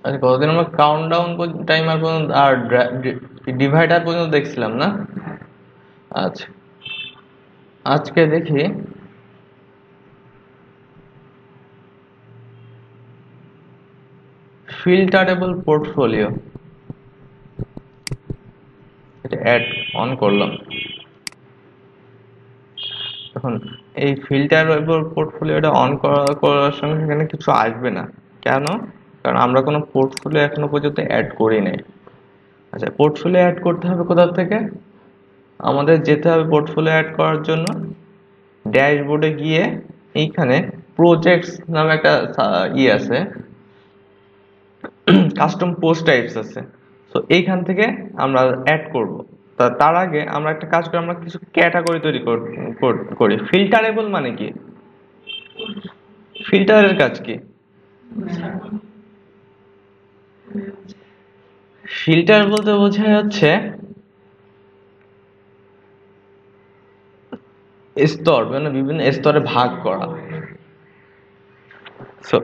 আচ্ছা, কতদিন আমরা কাউন্টডাউন টাইমার পর্যন্ত আর ডিভাইডার পর্যন্ত দেখছিলাম না? আচ্ছা, আজকে দেখি ফিল্টারেবল পোর্টফোলিও, এটা অ্যাড অন করলাম। এখন এই ফিল্টারেবল পোর্টফোলিওটা অন করার সঙ্গে এখানে কিছু আসবে না। কেন? কারণ আমরা কোনো পোর্টফোলিও এখনো পর্যন্ত অ্যাড করি নাই। আচ্ছা, পোর্টফোলিও অ্যাড করতে হবে কোথা থেকে? আমাদের যেতে হবে পোর্টফোলিও অ্যাড করার জন্য ড্যাশবোর্ডে গিয়ে এইখানে প্রজেক্টস নামে একটা আছে, কাস্টম পোস্ট টাইপস আছে। তো এইখান থেকে আমরা অ্যাড করব। তার আগে আমরা একটা কাজ করি, আমরা কিছু ক্যাটাগরি তৈরি করি। ফিল্টারেবল মানে কি? ফিল্টারের কাজ কি? ফিল্টার বলতে বোঝায় হচ্ছে স্তর, মানে বিভিন্ন স্তরে ভাগ করা। সো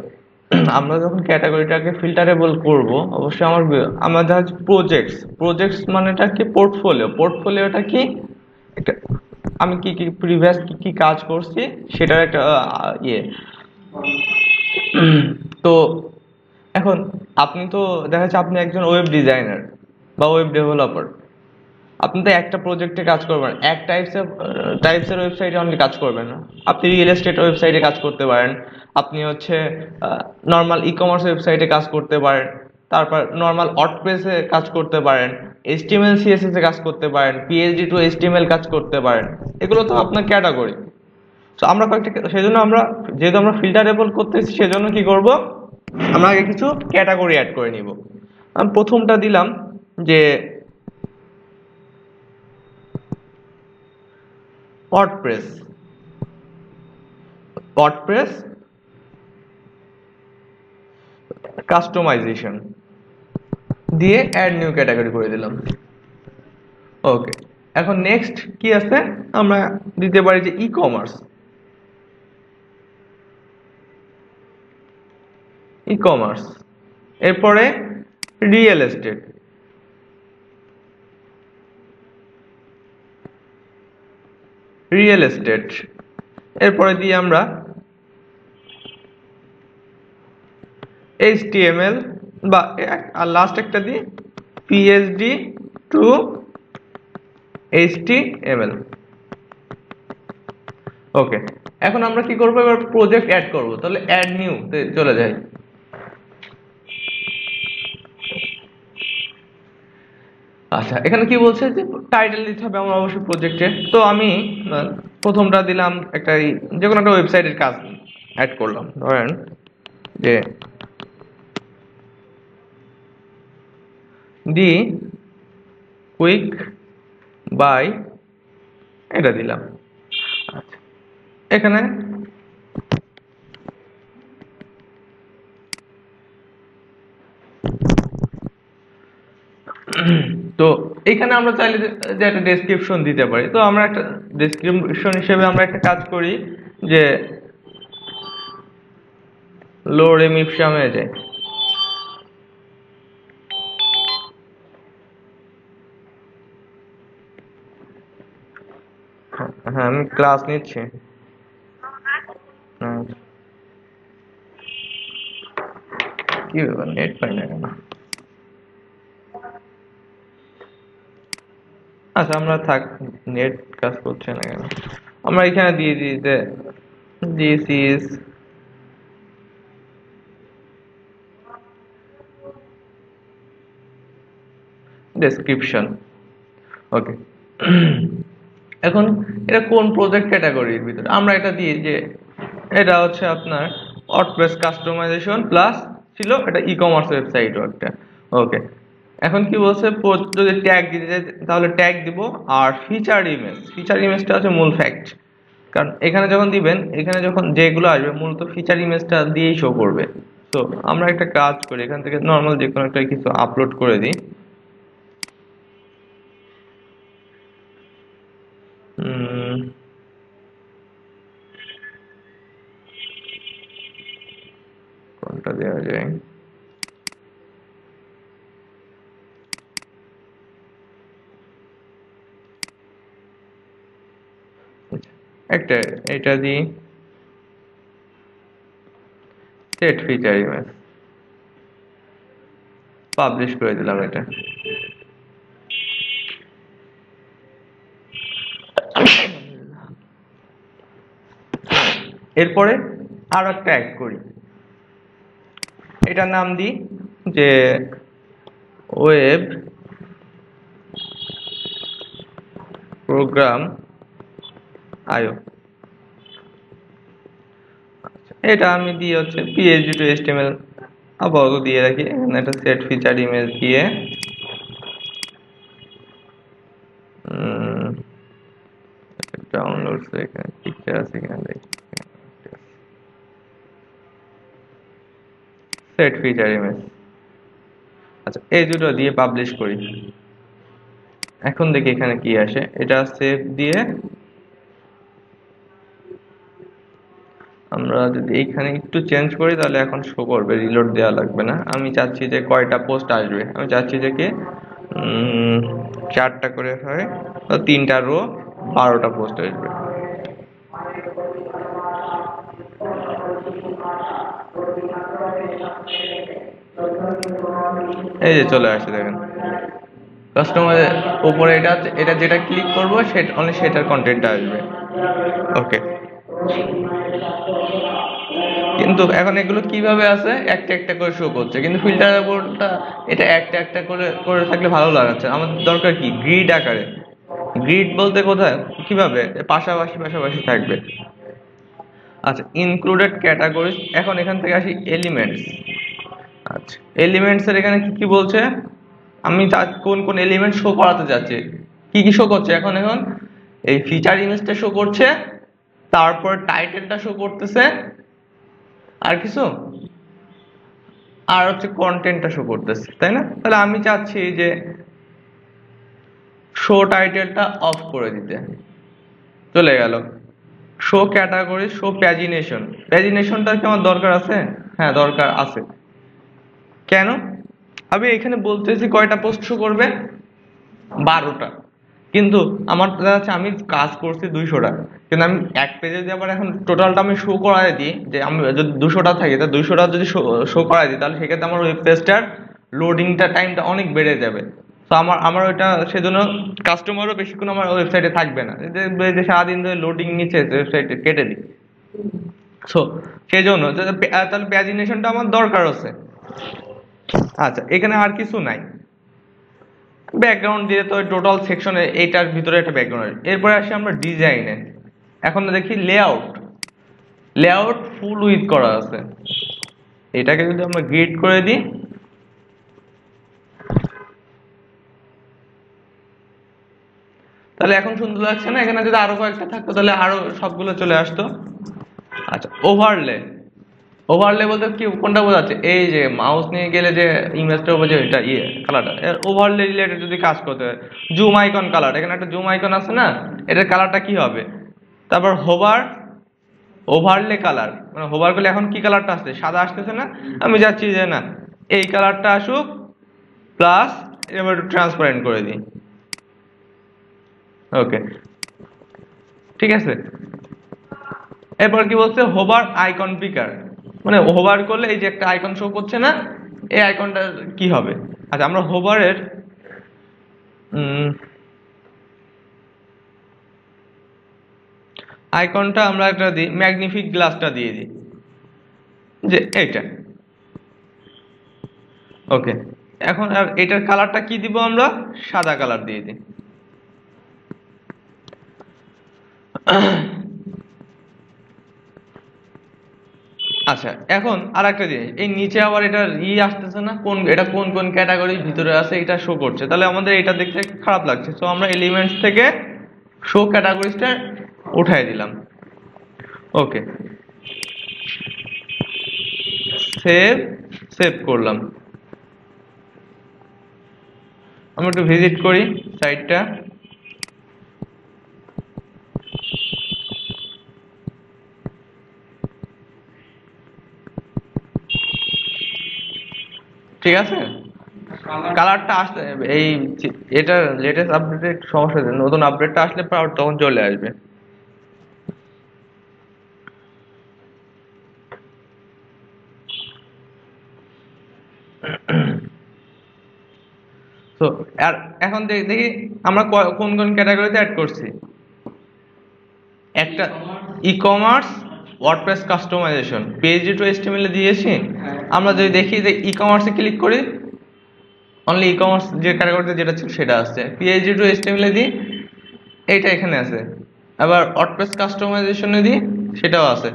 আমরা যখন ক্যাটাগরিটাকে ফিল্টারেবল করব, অবশ্যই আমরা দেখা যাচ্ছে প্রজেক্টস মানেটা কি? পোর্টফোলিওটা কি? একটা আমি কি কি প্রিভিয়াস কি কি কাজ করছি সেটার একটা ইয়ে। তো এখন আপনি তো দেখা যাচ্ছে আপনি একজন ওয়েব ডিজাইনার বা ওয়েব ডেভেলপার। আপনি তো একটা প্রজেক্টে কাজ করবেন, এক টাইপসের ওয়েবসাইটে অনলি কাজ করবেন না। আপনি রিয়েল এস্টেট ওয়েবসাইটে কাজ করতে পারেন, আপনি হচ্ছে নর্মাল ই কমার্স ওয়েবসাইটে কাজ করতে পারেন, তারপর নর্মাল ওয়ার্ডপ্রেসে কাজ করতে পারেন, এইচটিএমএল সিএসএস এ কাজ করতে পারেন, পিএইচডি টু এইচটিএমএল কাজ করতে পারেন। এগুলো তো আপনার ক্যাটাগরি। তো আমরা সেজন্য আমরা যেহেতু আমরা ফিল্টারেবল করতেছি, সেজন্য কি করব, আমরা আগে কিছু ক্যাটাগরি অ্যাড করে নিব। আমি প্রথমটা দিলাম যে ওয়ার্ডপ্রেস। কাস্টমাইজেশন দিয়ে অ্যাড নিউ ক্যাটাগরি করে দিলাম। ওকে, এখন নেক্সট কি আছে, আমরা দিতে পারি যে ই কমার্স। ই কমার্স, এরপরে রিয়েল এস্টেট, রিয়েল এস্টেট, এরপরে দিয়ে আমরা HTML বা আর লাস্ট একটা দিই PSD টু HTML। ওকে, এখন আমরা কি করবো, এবার প্রজেক্ট অ্যাড করব। তাহলে অ্যাড নিউ তে চলে যাই। আচ্ছা, এখানে কি বলছে যে টাইটেল দিতে হবে আমার অবশ্যই প্রজেক্টে। তো আমি প্রথমটা দিলাম একটা যে কোনো একটা ওয়েবসাইটের কাজ অ্যাড করলাম, ধরেন যে দি কুইক বাই, এটা দিলাম। আচ্ছা, এখানে তো এখানে আমরা চাইলে যে একটা ডেসক্রিপশন দিতে পারি। তো আমরা একটা ডেসক্রিপশন হিসেবে আমরা একটা কাজ করি যে লোরেম ইপসামে যাই। হ্যাঁ, আমি ক্লাস নিচ্ছি। কি ব্যাপার, নেট পাই না কেন? আচ্ছা, আমরা থাক, নেট কাজ করছে না কেন। আমরা এখানে দিয়ে দিই যে দিস ইজ ডেসক্রিপশন। ওকে, এখন এটা কোন প্রজেক্ট ক্যাটাগরির ভিতরে আমরা এটা দিই যে এটা হচ্ছে আপনার ওয়ার্ডপ্রেস কাস্টমাইজেশন প্লাস ছিল এটা ই কমার্স ওয়েবসাইটও একটা। ওকে, এখন কি বলছে, যদি ট্যাগ দিতে চাই তাহলে ট্যাগ দিব। আর ফিচার ইমেজ, ফিচার ইমেজটা হচ্ছে মূল ফ্যাক্ট, কারণ এখানে যখন দিবেন, এখানে যখন যেগুলো আসবে মূলত ফিচার ইমেজটা দিয়েই শো করবে। তো আমরা একটা কাজ করি, এখান থেকে নর্মাল যে কোনো একটা কিছু আপলোড করে দিই। কোনটা দেওয়া যায়, একটা এটা দিই সেট ফিচার ইমেজ, পাবলিশ করে দিলাম এটা। এরপরে আর একটা অ্যাড করি, এটার নাম দিই যে ওয়েব প্রোগ্রাম আইও। এটা আমি দিয়ে হচ্ছে PSD টু HTML আপাতত দিয়ে রাখি। এখানে একটা সেট ফিচার ইমেজ দিয়ে ডাউনলোড, এখানে পিকচার আছে, এখানে দেখি সেট ফিচার ইমেজ। আচ্ছা, এই দুটো দিয়ে পাবলিশ করি। এখন দেখি এখানে কি আসে। এটা সেভ দিয়ে আমরা যদি এইখানে একটু চেঞ্জ করি তাহলে এখন শো করবে, রিলোড দেওয়া লাগবে না। আমি চাচ্ছি যে কয়টা পোস্ট আসবে, আমি চাচ্ছি যে কি 4টা করে হয়, 3টা রো, 12টা পোস্ট আসবে। এই যে চলে আসছে, দেখেন কাস্টমারের উপরে এটা যেটা ক্লিক করবো সেটা অনলি সেটার কন্টেন্টটা আসবে। ওকে, কিন্তু এখন এগুলো কিভাবে আছে, একটা একটা করে শো করছে, কিন্তু ফিল্টার বোর্ডটা এটা একটা একটা করে করে থাকলে ভালো লাগাচ্ছে। আমাদের দরকার কি গ্রিড আকারে। গ্রিড বলতে কোথায় কিভাবে পাশাপাশি পাশাপাশি থাকবে। আচ্ছা, ইনক্লুডেড ক্যাটাগরিজ। এখন এখান থেকে আসি এলিমেন্টস। আচ্ছা, এলিমেন্টস এর এখানে কি কি বলছে, আমি কোন কোন এলিমেন্ট শো করাতে যাচ্ছি, কি কি শো করছে। এখন এই ফিচার ইমেজটা শো করছে, তারপর টাইটেলটা শো করতেছে, আর কিছু আর হচ্ছে কন্টেন্টটা শো করতেছে, তাই না? তাহলে আমি চাচ্ছি যে শো টাইটেলটা অফ করে দিতে। চলে গেল। Show category, show pagination. প্যাজিনেশনটা কি আমার দরকার আছে? হ্যাঁ, দরকার আছে। কেন? আমি এখানে বলতেছি কয়টা পোস্ট শো করবে, 12টা। কিন্তু আমার দেখা যাচ্ছে আমি কাজ করছি 200টা, কিন্তু আমি এক পেজে যদি আবার এখন টোটালটা আমি শো করাই দিই, যে আমি যদি 200টা থাকে, তা 200টা যদি শো করাই দিই, তাহলে সেক্ষেত্রে আমার ওয়েব পেজটার লোডিংটা টাইমটা অনেক বেড়ে যাবে। তো আমার আমার ওইটা সেজন্য কাস্টমারও বেশিক্ষণ আমার ওয়েবসাইটে থাকবে না, দেখবে যে সারাদিন ধরে লোডিং নিচ্ছে, ওয়েবসাইটে কেটে দিই। সো সেই জন্য তাহলে প্যাজিনেশনটা আমার দরকার আছে। আচ্ছা, এখানে আর কিছু নাই। ব্যাকগ্রাউন্ড দিয়ে তো টোটাল সেকশনে এইটার ভিতরে একটা ব্যাকগ্রাউন্ড। এরপরে আসি আমরা ডিজাইনে। এখন দেখি লেআউট। লেআউট ফুল উইথ করা আছে। এটাকে যদি আমরা গ্রিড করে দিই, তাহলে এখন সুন্দর লাগছে না? এখানে যদি আরো কয়েকটা থাকতো তাহলে আরো সবগুলো চলে আসতো। আচ্ছা, ওভারলে। ওভারলে বলতে কি, কোনটা বোঝাচ্ছে? এই যে মাউস নিয়ে গেলে যে ইমেজটার উপর যে এটা কালারটা, ওভারলে রিলেটেড যদি কাজ করতে হয়, জুম আইকন কালার, এখানে একটা জুম আইকন আছে না, এটার কালারটা কি হবে? তারপর হোভার, ওভারলে কালার, মানে হোভার করলে এখন কি কালারটা আসছে? সাদা আসতেছে না? আমি যাচ্ছি যে না, এই কালারটা আসুক, প্লাস এবার একটু ট্রান্সপারেন্ট করে দিই। ওকে, ঠিক আছে। এরপর কি বলছে? হোভার আইকন পিকার, মানে হোভার করলে এই যে একটা আইকন শো করছে না, এই আইকনটা কি হবে? আচ্ছা, আমরা হোভারের আইকনটা আমরা একটা দিই, ম্যাগনিফিক গ্লাসটা দিয়ে দিই, যে এইটা। ওকে, এখন আর এটার কালারটা কি দিব? আমরা সাদা কালার দিয়ে দিই। আচ্ছা, এখন আর একটা জিনিস, এই নিচে আবার এটা আসতেছে না, কোন এটা কোন কোন ক্যাটাগরির ভিতরে আছে এটা শো করছে, তাহলে আমাদের এটা দেখতে খারাপ লাগছে। তো আমরা এলিমেন্টস থেকে শো ক্যাটাগরিজটা উঠাই দিলাম। ওকে, সেভ, সেভ করলাম। আমরা একটু ভিজিট করি সাইটটা। ঠিক আছে, কালারটা আসতে এই এটা লেটেস্ট আপডেটে একটু সমস্যা হয়েছে, নতুন আপডেটটা আসলে পর তখন চলে আসবে। তো আর এখন দেখি আমরা কোন কোন ক্যাটাগরিতে অ্যাড করছি। একটা e commerce, WordPress customisation, PhD to HTML এ দিয়েছি। আমরা যদি দেখি যে ই কমার্সে ক্লিক করি, অনলি ই কমার্স যে ক্যাটাগরিতে যেটা ছিল সেটা আসছে। পিএইচডি টু এইচটিএমএল এ দিই, এইটা এখানে আছে। আবার ওয়ার্ডপ্রেস কাস্টমাইজেশনে দিই, সেটাও আছে।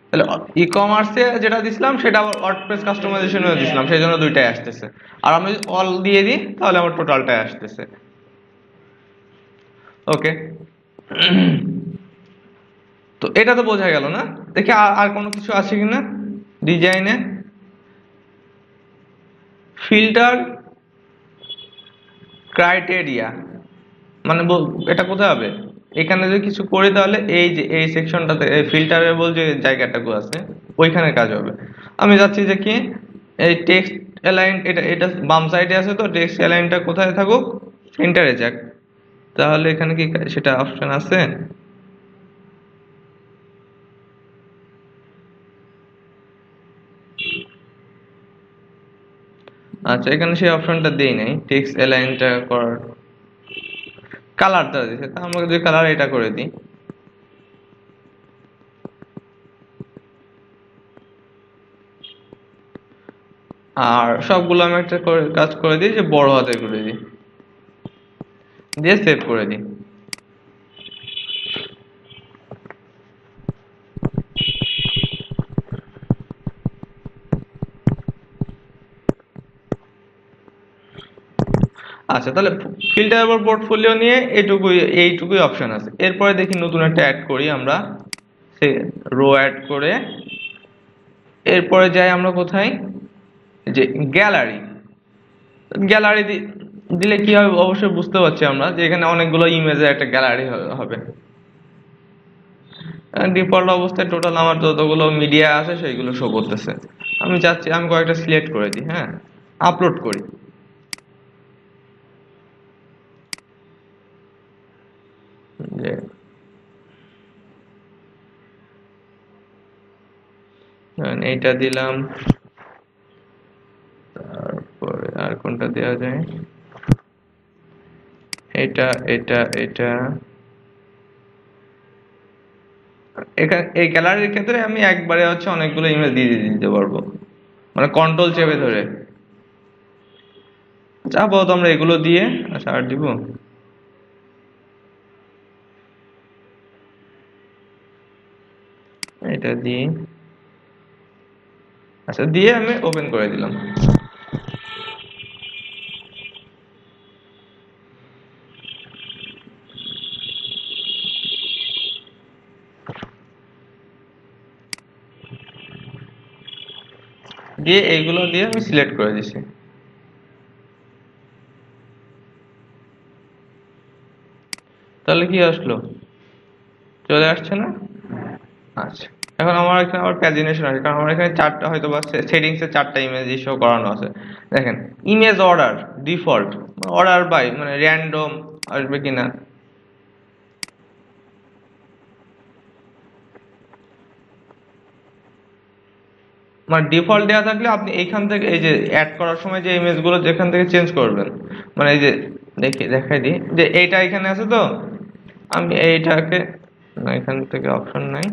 তাহলে ই কমার্সে যেটা দিছিলাম সেটা আবার ওয়ার্ডপ্রেস কাস্টমাইজেশনেও দিছিলাম, সেই জন্য দুইটাই আসতেছে। আর আমি অল দিয়ে দিই, তাহলে আমার টোটালটাই আসতেছে। ওকে, তো এটা তো বোঝা গেল না? দেখি আর কোনো কিছু আছে কিনা ডিজাইনে। ফিল্টার ক্রাইটেরিয়া, মানে এটা কোথায় হবে? এখানে যদি কিছু করি তাহলে এই যে এই সেকশনটাতে ফিল্টারেবল যে জায়গাটাকু আছে ওইখানে কাজ হবে। আমি যাচ্ছি যে কি, এই টেক্সট অ্যালাইন, এটা এটা বাম সাইডে আছে, তো টেক্সট অ্যালাইনটা কোথায় থাকুক? সেন্টারে যাক। তাহলে এখানে কি সেটা অপশন আছে? আচ্ছা, এখানে সেই অপশনটা দেই নাই, টেক্সট অ্যালাইনটা করার। কালারটা দিছে, তা আমরা যদি কালার এটা করে দিই, আর সবগুলো আমি একটা কাজ করে দিই, যে বড় হাতে করে দিই, দিয়ে সেভ করে দিই। আচ্ছা, তাহলে ফিল্টার এবং পোর্টফোলিও নিয়ে এইটুকুই অপশন আছে। এরপরে দেখি নতুন একটা অ্যাড করি আমরা, সে রো অ্যাড করে। এরপরে যাই আমরা কোথায়? যে গ্যালারি, গ্যালারি দিলে কি হবে অবশ্যই বুঝতে পারছি আমরা যে এখানে অনেকগুলো ইমেজের একটা গ্যালারি হবে। ডিফল্ট অবস্থায় টোটাল আমার যতগুলো মিডিয়া আছে সেইগুলো শো করতেছে। আমি চাচ্ছি আমি কয়েকটা সিলেক্ট করে দিই, হ্যাঁ, আপলোড করি। যে এইটা দিলাম, তারপরে আর কোনটা দেওয়া যায়, এটা এটা এটা এখানে এই গ্যালারির ক্ষেত্রে আমি একবারে হচ্ছে অনেকগুলো ইমেজ দিয়ে দিতে পারবো, মানে কন্ট্রোল চেপে ধরে। যাবো তো আমরা এগুলো দিয়ে, আচ্ছা আর দিব, এটা দিয়ে, আচ্ছা দিয়ে আমি ওপেন করে দিলাম। দিয়ে এইগুলো দিয়ে আমি সিলেক্ট করে দিছি। তাহলে কি আসলো, চলে আসছে না? আচ্ছা, এখন আমার এখানে আবার প্যাজিনেশন আছে, কারণ আমার এখানে চারটা হয়তো বা সেটিংস এ চারটা ইমেজ শো করানো আছে। দেখেন, image order default, order by মানে র্যান্ডম আসবে কিনা। মানে ডিফল্ট দেওয়া থাকলে আপনি এইখান থেকে এই যে অ্যাড করার সময় যে ইমেজ গুলো যেখান থেকে চেঞ্জ করবেন, মানে এই যে দেখাই দিই যে এইটা এখানে আছে তো, আমি এইটাকে, না এখান থেকে অপশন নাই,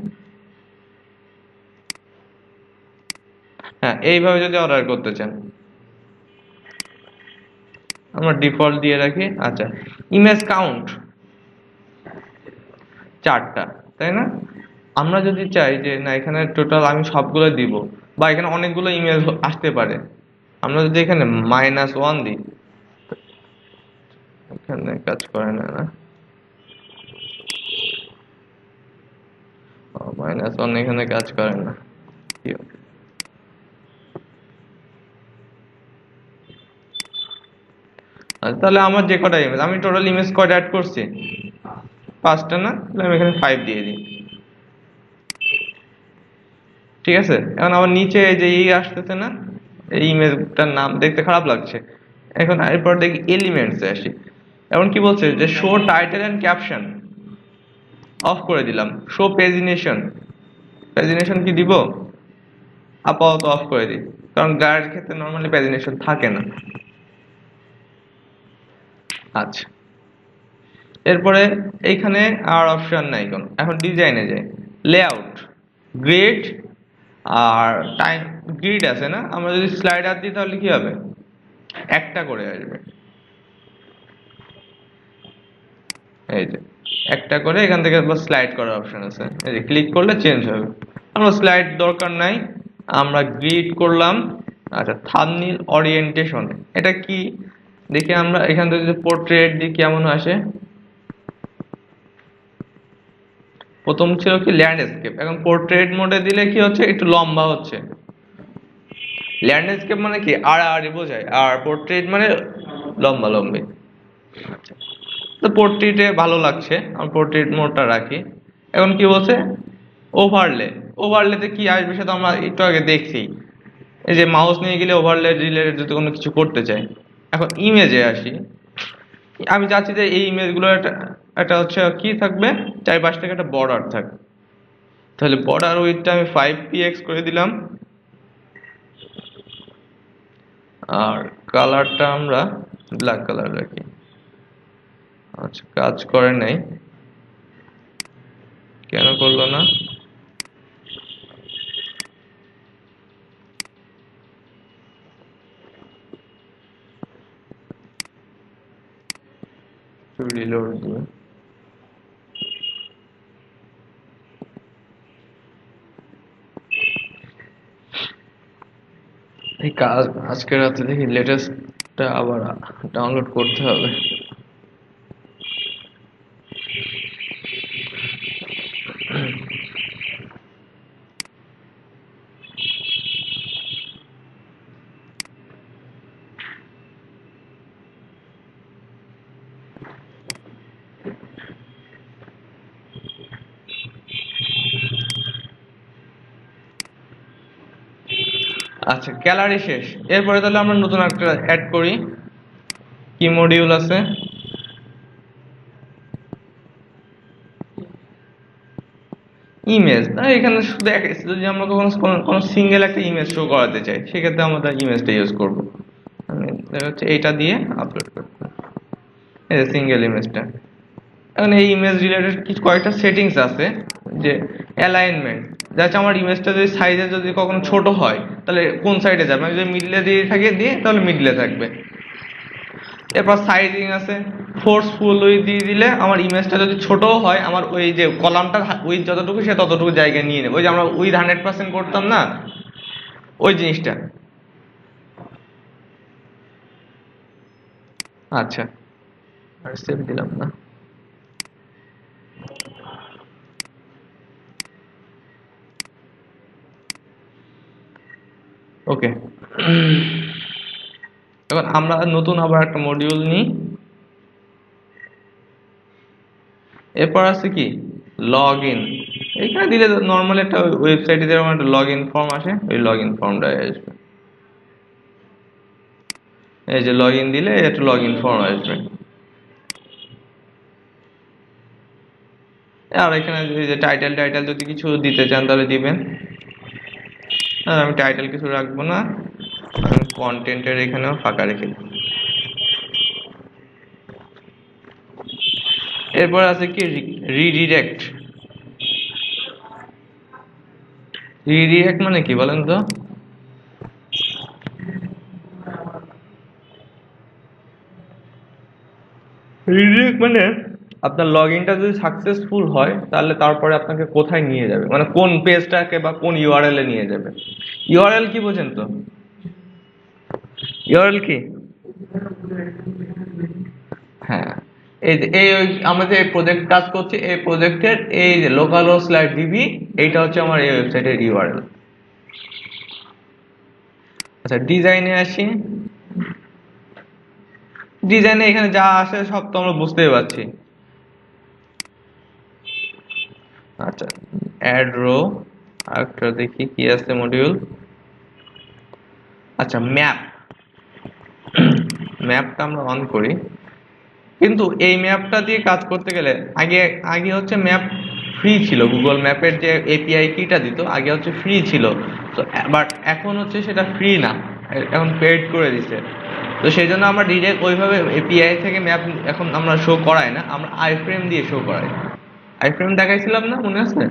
হ্যাঁ এইভাবে যদি অর্ডার করতে চান আমরা ডিফল্ট দিয়ে রাখি। আচ্ছা, ইমেজ কাউন্ট চারটা, তাই না? আমরা যদি চাই যে না এখানে টোটাল আমি সবগুলো দিব, বা এখানে অনেকগুলো ইমেজ আসতে পারে, আমরা যদি এখানে -1 দিই, এখানে কাজ করে না, না -1 এখানে কাজ করে না, কি হবে? আচ্ছা তাহলে আমার যে কটা ইমেজ, আমি টোটাল ইমেজ কয়টা অ্যাড করছি, 5টা না, তাহলে আমি এখানে 5 দিয়ে দিই। ঠিক আছে, এখন আমার নিচে এই যে আসতেছে না, এই ইমেজটার নাম দেখতে খারাপ লাগছে। এখন এরপর দেখি এলিমেন্টসে আসি। এখন কি বলছে যে show title and caption off করে দিলাম। শো পেজিনেশন, পেজিনেশন কি দিব, আপাতত অফ করে দিই, কারণ গায়ের ক্ষেত্রে নর্মালি পেজিনেশন থাকে না। আচ্ছা, এরপরে এইখানে আর অপশন নাই কোনো, এখন ডিজাইনে যাই, লেআউট, গ্রিড, আর টাইম, গ্রিড আছে না, আমরা যদি স্লাইডার দিই তাহলে কি হবে, একটা করে আসবে, এই যে একটা করে, এখান থেকে আবার স্লাইড করার অপশন আছে, এই যে ক্লিক করলে চেঞ্জ হবে। আমরা স্লাইড দরকার নাই, আমরা গ্রিড করলাম। আচ্ছা, থাম্বনেইল ওরিয়েন্টেশন, এটা কি দেখি আমরা এখান থেকে যদি পোর্ট্রেট দিই কেমন আসে। প্রথম ছিল কি ল্যান্ডস্কেপ, এখন পোর্ট্রেট মোডে দিলে কি হচ্ছে, একটু লম্বা হচ্ছে। ল্যান্ডস্কেপ মানে কি আড়াআড়ি বোঝায়, আর পোর্ট্রেট মানে লম্বা লম্বি। আচ্ছা, তো পোর্ট্রেটে ভালো লাগছে, আমি পোর্ট্রেট মোডটা রাখি। এখন কি বলছে, ওভারলে, ওভারলেতে কি আসবে সেটা আমরা একটু আগে দেখছি, এই যে মাউস নিয়ে গেলে ওভারলে রিলেটেড যদি কোনো কিছু করতে চাই। এখন ইমেজে আসি, আমি চাচ্ছি যে এই ইমেজগুলো একটা একটা হচ্ছে কি থাকবে, চারপাশ থেকে একটা বর্ডার থাকবে। তাহলে বর্ডার উইডথটা আমি 5px করে দিলাম, আর কালারটা আমরা ব্ল্যাক কালার রাখি। আচ্ছা, কাজ করে নাই, কেন করলো না, রিলোড দিয়ে। এই কাজ আজকে রাতে দেখি লেটেস্টটা আবার ডাউনলোড করতে হবে। আচ্ছা, গ্যালারি শেষ। এরপরে তাহলে আমরা নতুন একটা অ্যাড করি। কি মডিউল আছে? ইমেজ। এখানে শুধু যদি আমরা কোনো সিঙ্গেল একটা ইমেজ শো করাতে চাই, সেক্ষেত্রে আমরা ইমেজটা ইউজ করব। আমি দেখা যাচ্ছে এইটা দিয়ে আপলোড করব, এই যে সিঙ্গেল ইমেজটা। এখন এই ইমেজ রিলেটেড কিছু কয়েকটা সেটিংস আছে, যে অ্যালাইনমেন্ট, যাচ্ছে আমার ইমেজটা যদি সাইজে যদি কখনো ছোট হয় তাহলে কোন সাইডে যাবে, আমি যদি মিডলে দিয়ে তাহলে মিডলে থাকবে। এরপর সাইজিং আছে, ফোর্সফুল দিয়ে দিলে আমার ইমেজটা যদি ছোট হয়, আমার ওই যে কলামটা উইথ যতটুকু সে ততটুকু জায়গায় নিয়ে নেবে। ওই যে আমরা উইথ 100% করতাম না, ওই জিনিসটা। আচ্ছা, আর সেভ দিলাম না। ওকে, এবার আমরা নতুন আবার একটা মডিউল নিই। এরপর আছে কি লগ ইন। এখানে দিলে নর্মাল একটা ওয়েবসাইটে যেরকম একটা লগ ইন ফর্ম আসে, ওই লগ ইন ফর্মটা আসবে। এই যে লগ ইন দিলে একটা লগ ইন ফর্ম আসবে। আর এখানে যে টাইটেল যদি কিছু দিতে চান তাহলে দিবেন। আমি টাইটেল কিছু রাখবো না, আমি কন্টেন্টের এখানেও ফাঁকা রেখে দিই। এরপর আছে কি রিডিরেক্ট। রিডিরেক্ট মানে কি বলেন তো? রিডিরেক্ট মানে আপনার লগ ইনটা যদি সাকসেসফুল হয় তাহলে তারপরে আপনাকে কোথায় নিয়ে যাবে, মানে কোন পেজটাকে বা কোন ইউআরএল এ নিয়ে যাবে। ইউআরএল কি বোঝেন তো? ইউআরএল কি? হ্যাঁ, এই যে আমরা যে প্রজেক্ট কাজ করছি, এই প্রজেক্টের এই যে localhost/db, এইটা হচ্ছে আমার এই ওয়েবসাইটের ইউআরএল। আচ্ছা, ডিজাইনে আসি। ডিজাইনে এখানে যা আসে সব তো আমরা বুঝতেই পারছি। আচ্ছা, অ্যাড রো, আরেকটা দেখি কি আছে মডিউল। আচ্ছা, ম্যাপটা আমরা অন করি। কিন্তু এই ম্যাপটা দিয়ে কাজ করতে গেলে আগে আগে হচ্ছে ম্যাপ ফ্রি ছিল, গুগল ম্যাপের যে এপিআই কিটা দিত আগে হচ্ছে ফ্রি ছিল। তো বাট এখন হচ্ছে সেটা ফ্রি না, এখন পেড করে দিছে। তো সেই জন্য আমরা ডিরেক্ট ওইভাবে এপিআই থেকে ম্যাপ এখন আমরা শো করাই না, আমরা আইফ্রেম দিয়ে শো করাই। আইফ্রেম দেখাইছিলাম না, মনে আছে?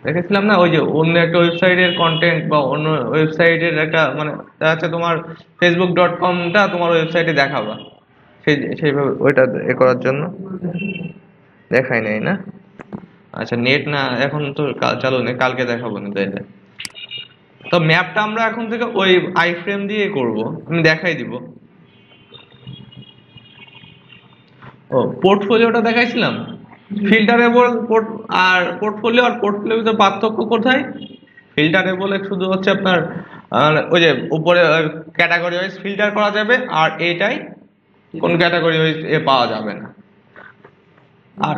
দেখেছিলাম না, ওই যে অন্য একটা ওয়েবসাইটের কন্টেন্ট বা অন্য ওয়েবসাইটের একটা, মানে দেখা যাচ্ছে তোমার facebook.com-টা তোমার ওয়েবসাইটে দেখাবা, সেইভাবে ওইটা করার জন্য দেখাই নাই না। আচ্ছা, নেট না এখন তো চালু নেই, কালকে দেখাবো না তাইলে। তো ম্যাপটা আমরা এখন থেকে ওই আইফ্রেম দিয়ে করব, আমি দেখাই দিব। ও, পোর্টফোলিওটা দেখাইছিলাম। ফিল্টারেবল পোর্টফোলিওর ভিতরে পার্থক্য কোথায়? ফিল্টারেবল শুধু হচ্ছে আপনার ওই যে উপরে ক্যাটাগরি ওয়াইজ ফিল্টার করা যাবে, আর এটাই কোন ক্যাটাগরি ওয়াইজ পাওয়া যাবে না। আর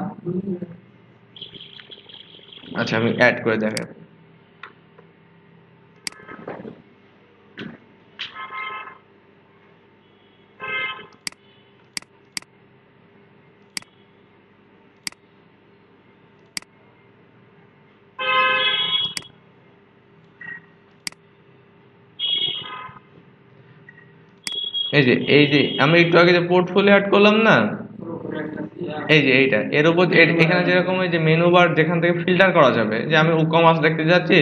আচ্ছা, আমি অ্যাড করে দেখাই। এই যে আমি একটু আগে যে পোর্টফোলিও অ্যাড করলাম না, এই যে এইটা এর উপর এখানে যেরকম এই যে মেনু বার যেখান থেকে ফিল্টার করা যাবে, যে আমি কমার্স দেখতে যাচ্ছি,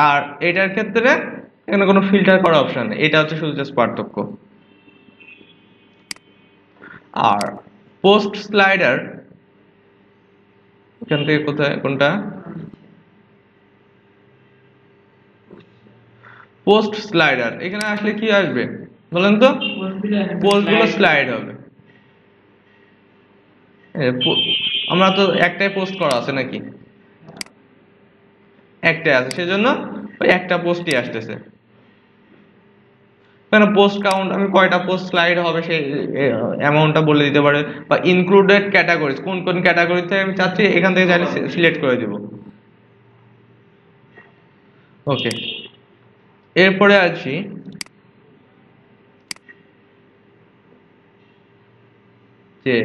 আর এটার ক্ষেত্রে এখানে কোনো ফিল্টার করা অপশন নেই। এটা হচ্ছে শুধু জাস্ট পার্থক্য। আর পোস্ট স্লাইডার এখান থেকে কোথায়, কোনটা? পোস্ট স্লাইডার এখানে আসলে কি আসবে বলেন তো? পোস্টগুলো স্লাইড হবে। আমরা তো একটাই পোস্ট করা আছে নাকি? একটাই আছে, সেজন্য ওই একটা পোস্টই আসতেছে। কারণ পোস্ট কাউন্ট, আমি কয়টা পোস্ট স্লাইড হবে সেই অ্যামাউন্টটা বলে দিতে পারে, বা ইনক্লুডেড ক্যাটাগরিজ, কোন কোন ক্যাটাগরিতে আমি চাচ্ছি এখান থেকে চাইলে সিলেক্ট করে দিব। ওকে, এরপরে আছি যে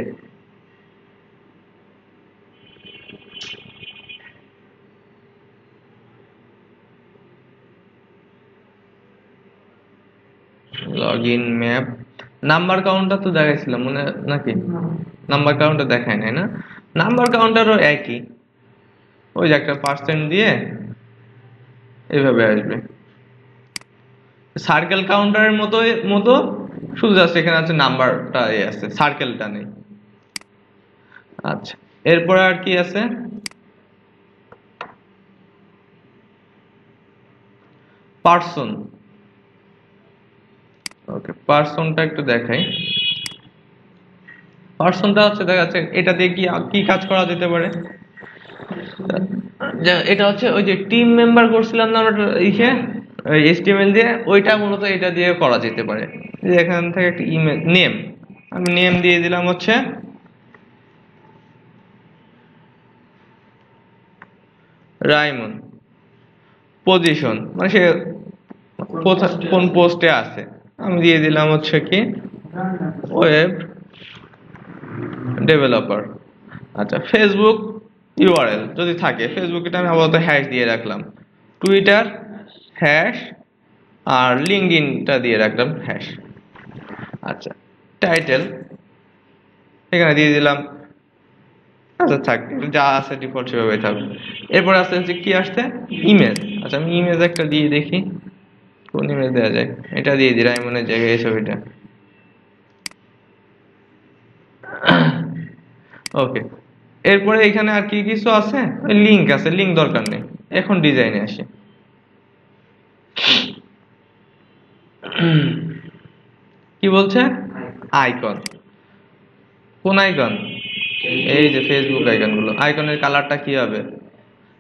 log in map, number counter তো দেখাইছিলাম মনে নাকি? নাম্বার কাউন্টার দেখায় নাই না? নাম্বার কাউন্টারও একই, ওই যে একটা পার্সেন্ট দিয়ে এভাবে আসবে। সার্কেল কাউন্টারের মতো শুধু জাস্ট এখানে আছে নাম্বারটা আছে, সার্কেলটা নেই। আচ্ছা, এরপরে আর কি আছে? পার্সন। ওকে, পার্সনটা একটু দেখাই। পার্সনটা হচ্ছে দেখা যাচ্ছে এটা দিয়ে কি কি কাজ করা যেতে পারে। এটা হচ্ছে ওই যে টিম মেম্বার করছিলাম না আমরা ইসে এইচটিএমএল দিয়ে, ওইটা মূলত এটা দিয়ে করা যেতে পারে। যে এখান থেকে একটা ইমেল নেম, আমি নেম দিয়ে দিলাম হচ্ছে রাইমন। পজিশন মানে সে কোন পোস্টে আছে, আমি দিয়ে দিলাম হচ্ছে কি ওয়েব ডেভেলপার। আচ্ছা, ফেসবুক ইউআরএল যদি থাকে, ফেসবুক এটা আমি আপাতত হ্যাশ দিয়ে রাখলাম। টুইটার হ্যাশ, আর লিঙ্কডইনটা দিয়ে রাখলাম হ্যাশ। আচ্ছা, টাইটেল এখানে দিয়ে দিলাম, আচ্ছা থাক, যা আছে ডিফল্ট সেভাবে থাকবে। এরপর আসতে হচ্ছে কি আসছে, ইমেজ। আচ্ছা, আমি ইমেজ একটা দিয়ে দেখি কোন ইমেজ দেওয়া যায়। এটা দিয়ে দিই রাইমনের জায়গায় এই ছবিটা। ওকে, এরপরে এখানে আর কি কিছু আছে, লিঙ্ক আছে, লিঙ্ক দরকার নেই। এখন ডিজাইনে আসি। কি বলছে, আইকন। কোন আইকন? এই যে ফেসবুক আইকন গুলো। আইকনের কালারটা কি হবে?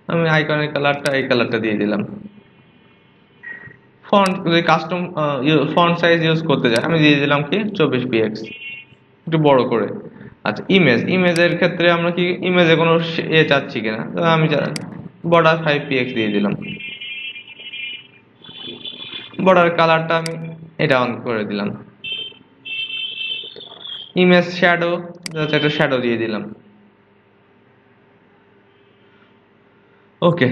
আমি আইকনের কালারটা এই কালারটা দিয়ে দিলাম। ফন্ট যদি কাস্টম ফন্ট সাইজ ইউজ করতে চাই, আমি দিয়ে দিলাম কি 24px, একটু বড় করে। আচ্ছা, ইমেজের ক্ষেত্রে আমরা কি ইমেজে কোনো চাচ্ছি কিনা, তো আমি বর্ডার 5px দিয়ে দিলাম। বর্ডার কালারটা আমি এটা অন করে দিলাম। ইমেজ শ্যাডো, একটা শ্যাডো দিয়ে দিলাম। ওকে,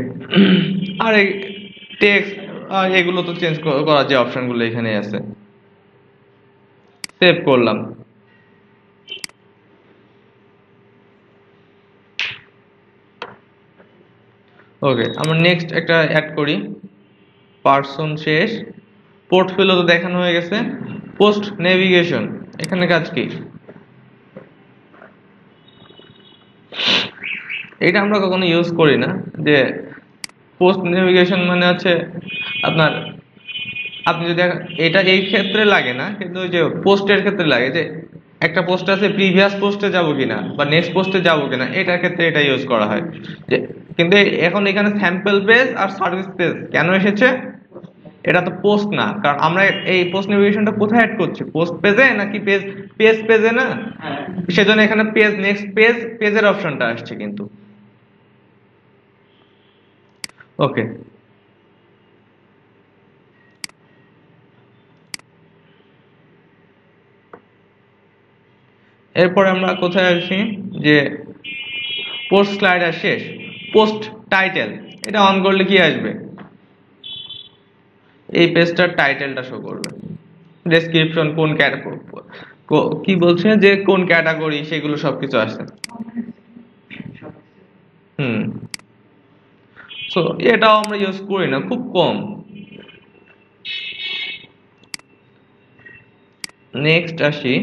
আর এই টেক্সট এগুলো তো চেঞ্জ করার যে অপশনগুলো এখানে আছে। সেভ করলাম। ওকে, আমরা নেক্সট একটা অ্যাড করি। পার্সন শেষ, পোর্টফোলিও তো দেখানো হয়ে গেছে। পোস্ট নেভিগেশন, এখানে কাজ কি? এটা আমরা কখনো ইউজ করি না। যে পোস্ট নেভিগেশন মানে হচ্ছে আপনার, আপনি যদি এটা এই ক্ষেত্রে লাগে না, কিন্তু ওই যে পোস্টের ক্ষেত্রে লাগে, যে একটা পোস্ট আছে প্রিভিয়াস পোস্টে যাব কিনা বা নেক্সট পোস্টে যাব কিনা, এটার ক্ষেত্রে এটা ইউজ করা হয়। যে কিন্তু এখন এখানে স্যাম্পল পেজ আর সার্ভিস পেজ কেন এসেছে? এটা তো পোস্ট না, কারণ আমরা এই পোস্ট নেভিগেশনটা কোথায় অ্যাড করছি, পোস্ট পেজে নাকি পেজে না? সেজন্য এখানে পেজ, নেক্সট পেজ, পেজের অপশনটা আসছে কিন্তু। ওকে, এরপরে আমরা কোথায় আসি, যে পোস্ট স্লাইডার শেষ। পোস্ট টাইটেল, এটা অন করলে কি আসবে, এই পেজটার টাইটেলটা শো করবে। ডেসক্রিপশন, কোন কি বলছে যে কোন ক্যাটাগরি, সেগুলো সবকিছু আসছে। হুম, সো এটাও আমরা ইউজ করি না, খুব কম। নেক্সট আসি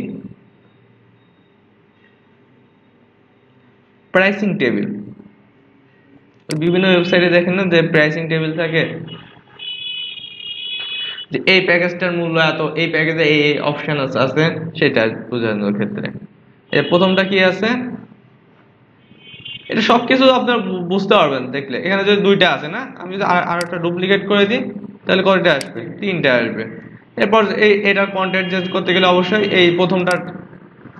প্রাইসিং টেবিল। বিভিন্ন ওয়েবসাইটে দেখেন না যে প্রাইসিং টেবিল থাকে, যে এই প্যাকেজটার মূল্য এত, এই প্যাকেজে এই অপশন আছে, সেটা বোঝানোর ক্ষেত্রে। এর প্রথমটা কি আছে, এটা সবকিছু আপনার বুঝতে পারবেন দেখলে। এখানে যদি দুইটা আছে না, আমি যদি আর একটা ডুপ্লিকেট করে দিই, তাহলে কয়টা আসবে, তিনটা আসবে। এরপর এটার কন্টেন্ট চেঞ্জ করতে গেলে অবশ্যই এই প্রথমটার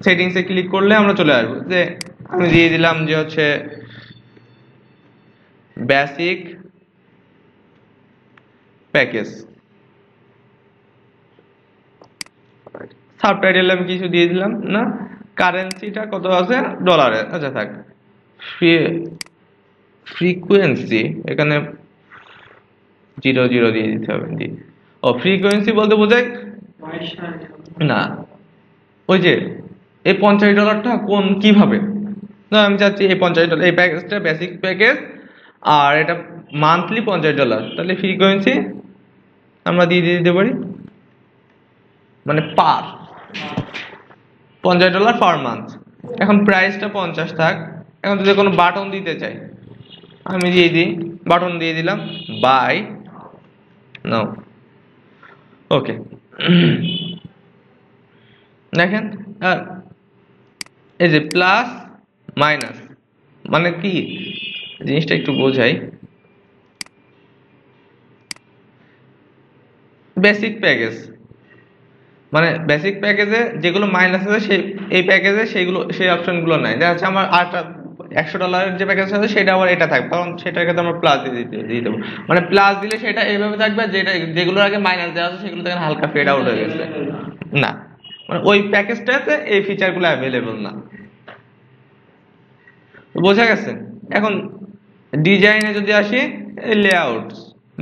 সেটিংসে ক্লিক করলে আমরা চলে আসবো। যে আমি দিয়ে দিলাম যে হচ্ছে বেসিক প্যাকেজ, সাবটাইটেল আমি কিছু দিয়ে দিলাম না, কারেন্সিটা কত আছে ডলারে, আচ্ছা থাক। ফ্রিকোয়েন্সি এখানে 00 দিয়ে দিতে হবে, জি। ও ফ্রিকোয়েন্সি বলতে বোঝায় না, ওই যে এই $50 কোন কিভাবে, না আমি চাচ্ছি এই $50, এই প্যাকেজটা বেসিক প্যাকেজ আর এটা মান্থলি $50, তাহলে ফ্রিকোয়েন্সি আমরা দিয়ে দিতে পারি মানে পার $50 পার মান্থ। এখন প্রাইসটা 50 থাক। এখন যদি কোনো বাটন দিতে চাই আমি দিয়ে দিই, বাটন দিয়ে দিলাম বাই নাও, ওকে। দেখেন আর এই যে প্লাস মাইনাস মানে কি জিনিসটা একটু বোঝাই। বেসিক প্যাকেজ মানে বেসিক প্যাকেজে যেগুলো মাইনাস আছে সেই এই প্যাকেজে সেইগুলো সেই অপশনগুলো নাই। দেখা যাচ্ছে আমার আরটা $100 যে প্যাকেজ আছে সেটা আবার এটা থাকবে, কারণ সেটার ক্ষেত্রে আমরা প্লাস দিয়ে দেবো। মানে প্লাস দিলে সেটা এইভাবে থাকবে, যেটা যেগুলোর আগে মাইনাস দেওয়া আছে সেগুলো দেখেন হালকা ফেড আউট হয়ে গেছে, না মানে ওই প্যাকেজটাতে এই ফিচারগুলো অ্যাভেলেবল না। বোঝা গেছে? এখন ডিজাইনে যদি আসি, layout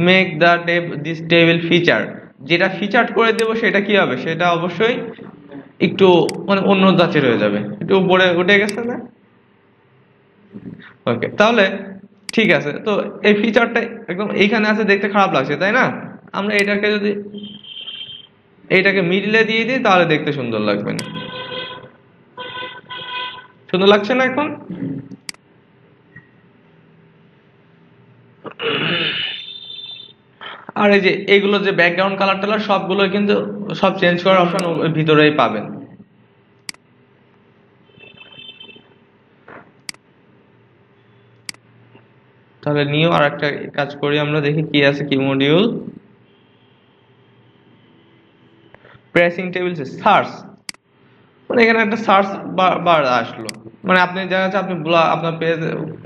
make the this table feature, যেটা ফিচার করে দেবো সেটা কি হবে, সেটা অবশ্যই একটু মানে অন্য ধাঁচের হয়ে যাবে, একটু উপরে উঠে গেছে না, ওকে। তাহলে ঠিক আছে, তো এই ফিচারটা একদম এইখানে আছে, দেখতে খারাপ লাগছে তাই না, আমরা এটাকে যদি এইটাকে মিডলে দিয়ে দিই তাহলে দেখতে সুন্দর লাগবে না, সুন্দর লাগছে না এখন? আর এই যে এইগুলো যে ব্যাকগ্রাউন্ড কালার টালার সবগুলো কিন্তু সব চেঞ্জ করার অপশন ভিতরেই পাবেন। তাহলে নিউ আর একটা কাজ করি, আমরা দেখি কি আছে, কি মডিউল প্রেসিং টেবিল সার্চ, মানে এখানে একটা সার্চ বার আসলো, মানে আপনি দেখা যাচ্ছে আপনি আপনার পেজ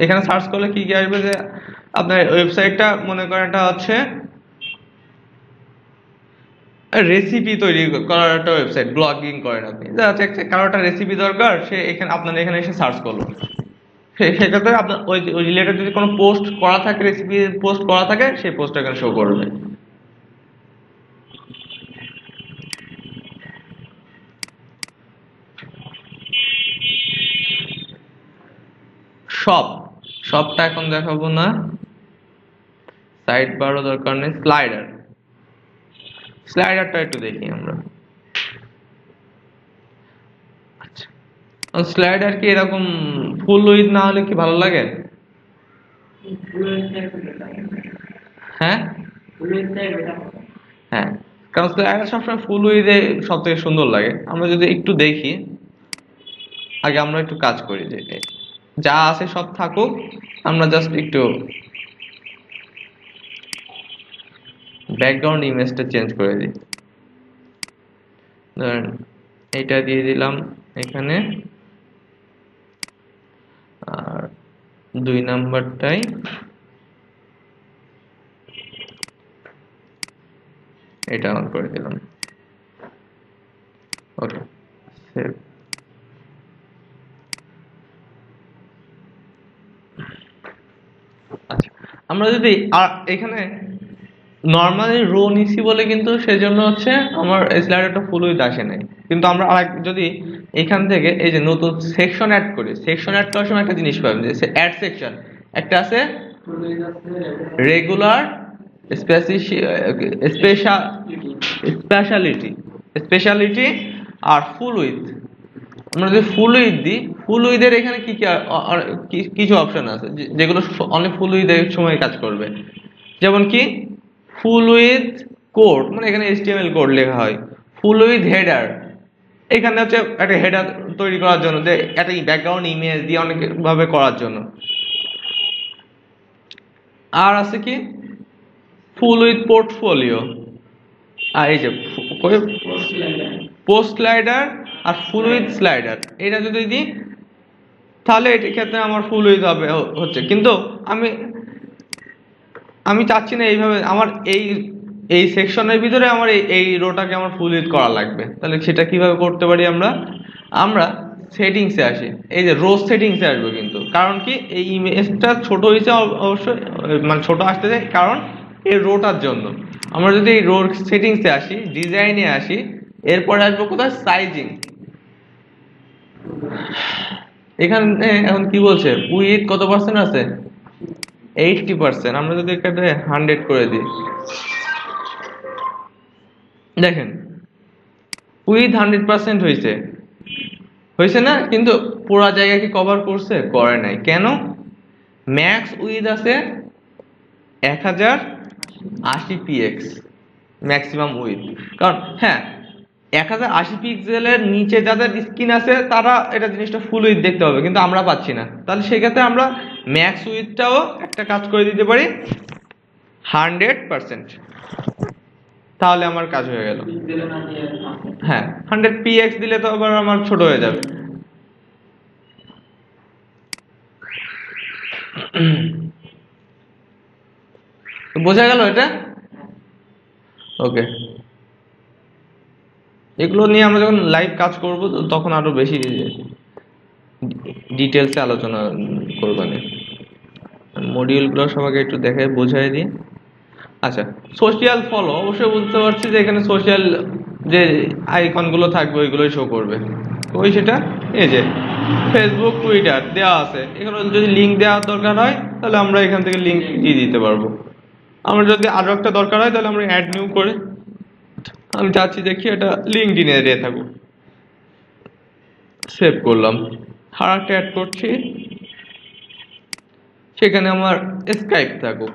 এখানে সার্চ করলে কি কি আসবে, যে আপনার ওয়েবসাইটটা মনে করেন এটা হচ্ছে রেসিপি তৈরি করার একটা ওয়েবসাইট, ব্লগিং করেন আপনি, দেখা যাচ্ছে কারো একটা রেসিপি দরকার, সে এখানে আপনার এখানে এসে সার্চ করলো, সেটাতে আপনার ওই রিলেটেড যদি কোনো পোস্ট করা থাকে, রেসিপি পোস্ট করা থাকে, সেই পোস্টটা এখানে শো করবে। সবটা এখন দেখাবো না, সাইড বারও দরকার নেই, স্লাইডারটা একটু দেখি আমরা। আচ্ছা, স্লাইডার কি এরকম ফুল উইথ না হলে কি ভালো লাগে? হ্যাঁ হ্যাঁ, কারণ স্লাইডার সবসময় ফুল উইথে সব থেকে সুন্দর লাগে। আমরা যদি একটু দেখি, আগে আমরা একটু কাজ করি, যে যা আছে সব থাকুক, আমরা জাস্ট একটু ব্যাকগ্রাউন্ড ইমেজটা চেঞ্জ করে দিই, ধরেন এইটা দিয়ে দিলাম এখানে, আর 2 নাম্বারটাই এটা অন করে দিলাম, ওকে সেভ। আচ্ছা, আমরা যদি আর এখানে নর্মালি রো নিছি বলে কিন্তু সেজন্য হচ্ছে আমার স্লাইডারটা ফুল উইথ আসে নাই, কিন্তু আমরা আর যদি এখান থেকে এই যে নতুন সেকশন অ্যাড করি, সেকশন অ্যাড করার সময় একটা জিনিস পাবেন, যে অ্যাড সেকশন একটা আছে রেগুলার, স্পেশালিটি আর ফুল উইথ। আমরা যদি ফুল উইথ দিই, ফুল উইথের এখানে কি কিছু অপশন আছে যেগুলো অনলি ফুল উইথের সময় কাজ করবে, যেমন কি ফুল উইথ কোড, মানে এখানে HTML কোড লেখা হয়, ফুল উইথ হেডার, এখানে হচ্ছে একটা হেডার তৈরি করার জন্য, যে একটা ব্যাকগ্রাউন্ড ইমেজ দিয়ে অনেক ভাবে করার জন্য। আর আছে কি ফুল উইথ পোর্টফোলিও, আর এই যে পোস্ট স্লাইডার আর ফুল উইথ স্লাইডার, এটা যদি দিই তাহলে এটার ক্ষেত্রে আমার ফুল উইথ হবে হচ্ছে, কিন্তু আমি চাচ্ছি না এইভাবে, আমার এই এই সেকশনের ভিতরে আমার এই রোটাকে আমার ফুল উইডথ করা লাগবে। তাহলে সেটা কিভাবে করতে পারি আমরা? আমরা সেটিংসে আসি, এই যে রো সেটিংসে আসবো, কিন্তু কারণ কি এই ইমেজটা ছোট হয়েছে অবশ্যই, মানে ছোট আসতে চাই কারণ এই রোটার জন্য। আমরা যদি এই রো সেটিংসে আসি, ডিজাইনে আসি, এরপরে আসবো কোথায়? সাইজিং। এখানে এখন কি বলছে? উইথ কত পার্সেন্ট আছে? 80%। আমরা যদি এখানে 100 করে দিই, দেখেন উইথ 100% হয়েছে, হয়েছে না? কিন্তু পুরো জায়গা কি কভার করছে? করে নাই। কেন? ম্যাক্স উইথ আছে 1080px ম্যাক্সিমাম উইথ। কারণ হ্যাঁ, 1080 পিক্সেলের নিচে যাদের স্ক্রিন আছে তারা এটা জিনিসটা ফুল উইথ দেখতে হবে, কিন্তু আমরা পাচ্ছি না। তাহলে সেক্ষেত্রে আমরা ম্যাক্স উইথটাও একটা কাজ করে দিতে পারি 100%। তাহলে আমার কাজ হয়ে গেল। হ্যাঁ, 100px দিলে তো আবার আমার ছোট হয়ে যাবে। বোঝা গেল এটা? ওকে, এগুলো নিয়ে আমরা যখন লাইভ কাজ করব তখন আরো বেশি ডিটেলসে আলোচনা করবানে। মডিউলগুলো সবাইকে একটু দেখে বোঝাই দিই। আচ্ছা, সোশ্যাল ফলো, অবশ্যই বুঝতে পারছি যে এখানে সোশ্যাল যে আইকনগুলো থাকবে ওইগুলোই শো করবে। ওই সেটা এই যে ফেসবুক, টুইটার দেওয়া আছে, এখানে যদি লিঙ্ক দেওয়ার দরকার হয় তাহলে আমরা এখান থেকে লিঙ্ক দিয়ে দিতে পারবো। আমরা যদি আরো একটা দরকার হয় তাহলে আমরা অ্যাড নিউ করে, আমি চাচ্ছি দেখি এটা লিঙ্কডইনে দিয়ে থাকুক, সেভ করলাম, আর একটা অ্যাড করছি, সেখানে আমার স্কাইপ থাকুক,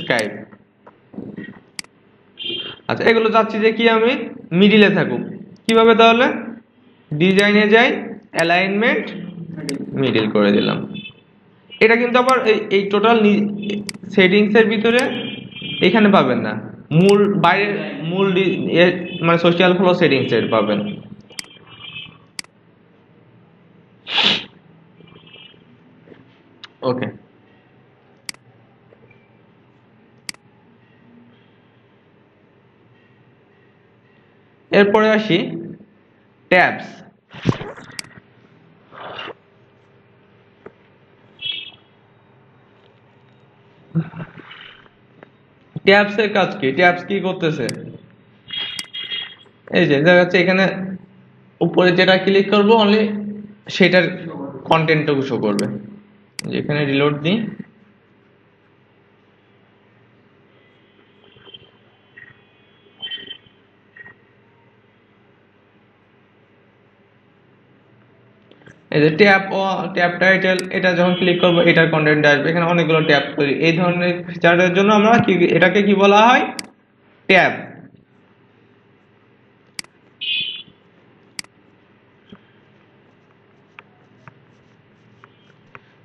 স্কাইপ। আচ্ছা, এগুলো চাচ্ছি যে কি আমি মিডিলে থাকুক। কিভাবে? তাহলে ডিজাইনে যাই, অ্যালাইনমেন্ট, মিডিল করে দিলাম। এটা কিন্তু আবার এই টোটাল সেটিংস এর ভিতরে এখানে পাবেন না, মূল বাইরে মূল মানে সোশ্যাল ফলো সেটিংস এর পাবেন। ওকে, এরপরে আসি ট্যাবস। ট্যাবস এর কাজ কি? ট্যাবস কি করতেছে? এই যে দেখা যাচ্ছে এখানে উপরে যেটা ক্লিক করব অনলি সেটার কন্টেন্টটুকু শো করবে। যেখানে রিলোড দিই, এই যে ট্যাব ও ট্যাব টাইটেল, এটা যখন ক্লিক করব এটার কন্টেন্ট আসবে। এখানে অনেকগুলো ট্যাব তৈরি, এই ধরনের ফিচারের জন্য আমরা কি এটাকে কি বলা হয়? ট্যাব।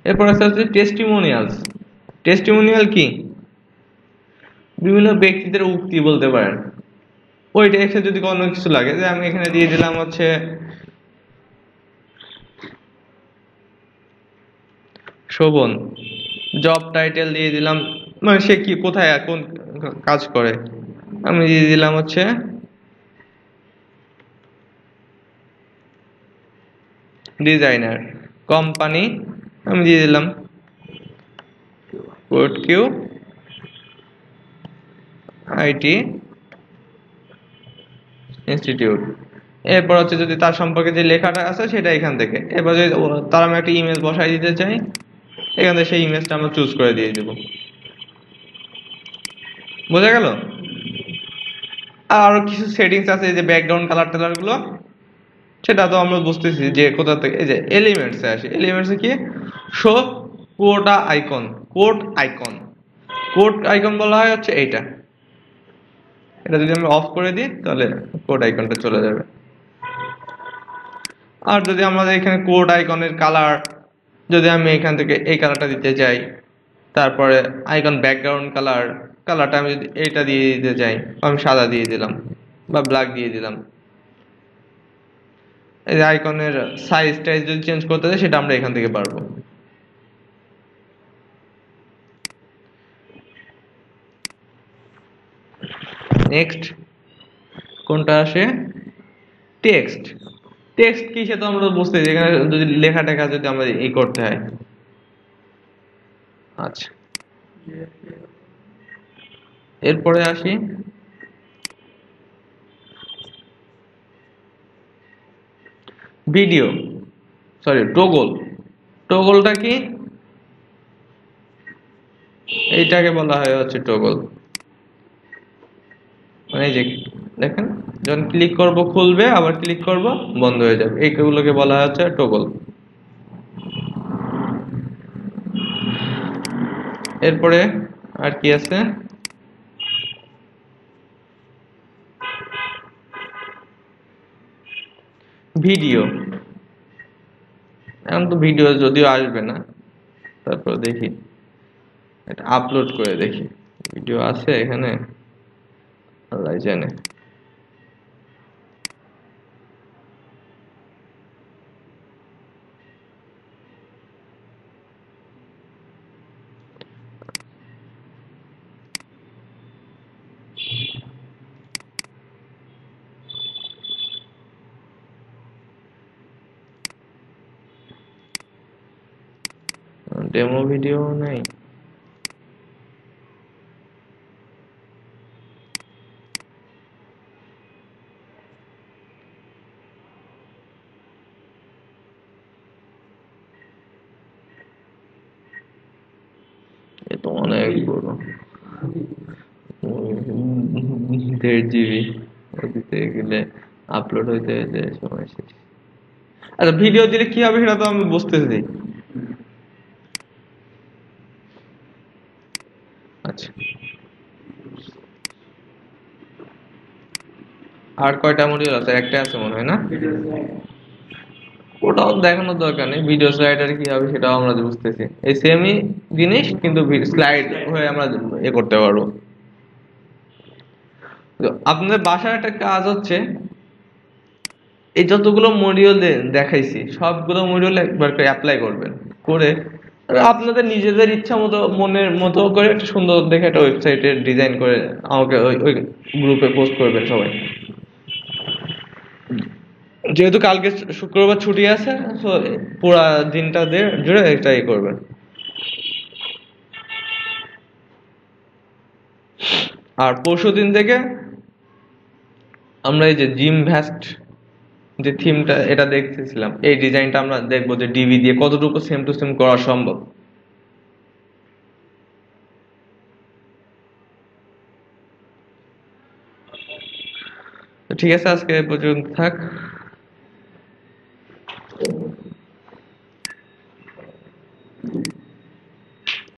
এরপর হচ্ছে টেস্টিমোনিয়ালস। টেস্টিমোনিয়াল কি? বিভিন্ন ব্যক্তিদের উক্তি বলতে পারেন। ওই টেক্সটে যদি কোনো কিছু লাগে, যে আমি এখানে দিয়ে দিলাম হচ্ছে শোভন, জব টাইটেল দিয়ে দিলাম, মানে সে কি কোথায় কোন কাজ করে, আমি দিয়ে দিলাম হচ্ছে ডিজাইনার, কোম্পানি আমি দিয়ে দিলাম কোড কিউ আইটি ইনস্টিটিউট। এরপর হচ্ছে যদি তার সম্পর্কে যে লেখাটা আছে সেটা এখান থেকে, এরপর যদি তার আমি একটা ইমেজ বসাই দিতে চাই, এখান থেকে সেই ইমেজটা আমরা চুজ করে দিয়ে দেবো। বোঝা গেল? আর কিছু সেটিংস আছে, এই যে ব্যাকগ্রাউন্ড কালার টালার গুলো, সেটা তো আমরা বুঝতেছি যে কোথা থেকে। এই যে এলিমেন্টসে আসি, এলিমেন্টসে কি? Show Coda icon, code icon. Code icon বলা হয় হচ্ছে এইটা। এটা যদি আমি অফ করে দিই তাহলে কোড আইকনটা চলে যাবে। আর যদি আমাদের এখানে কোড আইকনের কালার, যদি আমি এখান থেকে এই কালারটা দিতে চাই, তারপরে আইকন ব্যাকগ্রাউন্ড কালার, কালারটা আমি যদি এইটা দিয়ে দিতে চাই, আমি সাদা দিয়ে দিলাম বা ব্ল্যাক দিয়ে দিলাম। এই যে আইকনের সাইজ টাইজ যদি চেঞ্জ করতে চাই সেটা আমরা এখান থেকে পারবো। নেক্সট কোনটা আসে? টেক্সট। টেক্সট কি সে তো আমরা বুঝতেছি, এখানে যদি লেখা টেখা যদি আমরা করতে হয়। আচ্ছা, এরপরে আসি ভিডিও, সরি টগল। টগলটা কি? এইটাকে বলা হয় হচ্ছে টগল। মানে যে দেখেন, যখন ক্লিক করব খুলবে, আবার ক্লিক করব বন্ধ হয়ে যাবে, এইগুলোকে বলা হচ্ছে টগল। এরপরে আর কি আছে? ভিডিও। এখন তো ভিডিও যদিও আসবে না, তারপর দেখি এটা আপলোড করে দেখি, ভিডিও আছে এখানে, আল্লাহ জানে। ডেমো ভিডিও নাই। এ তো অনেক বড়, 1.5 GB, দিতে গেলে আপলোড হইতে হইতে সময় শেষ। আচ্ছা, ভিডিও দিলে কি হবে সেটা তো আমি বুঝতেছি। আচ্ছা, আর কয়টা মডিউল আছে? একটা আছে মনে হয় না? ওটাও দেখানোর দরকার নেই, ভিডিও স্লাইডার কি হবে সেটাও আমরা বুঝতেছি। এই সেমই জিনিস, কিন্তু স্লাইড হয়ে আমরা করতে পারবো। তো আপনাদের বাসার একটা কাজ হচ্ছে, এই যতগুলো মডিউল দেখাইছি সবগুলো মডিউল একবার করে অ্যাপ্লাই করবেন, করে আপনাদের নিজেদের ইচ্ছা মতো মনের মতো করে একটা সুন্দর দেখে একটা ওয়েবসাইটে ডিজাইন করে আমাকে ওই গ্রুপে পোস্ট করবেন সবাই। যেহেতু কালকে শুক্রবার ছুটি আছে, তো পুরা দিনটা দিয়ে জুড়ে এটাই করবেন। আর পরশুদিন থেকে আমরা এই যে জিম ভ্যাস্ট যে থিমটা এটা দেখতেছিলাম, এই ডিজাইনটা আমরা দেখবো যে ডিবি দিয়ে কতটুকু সেম টু সেম করা সম্ভব। তো ঠিক আছে, আজকে এ পর্যন্ত থাক।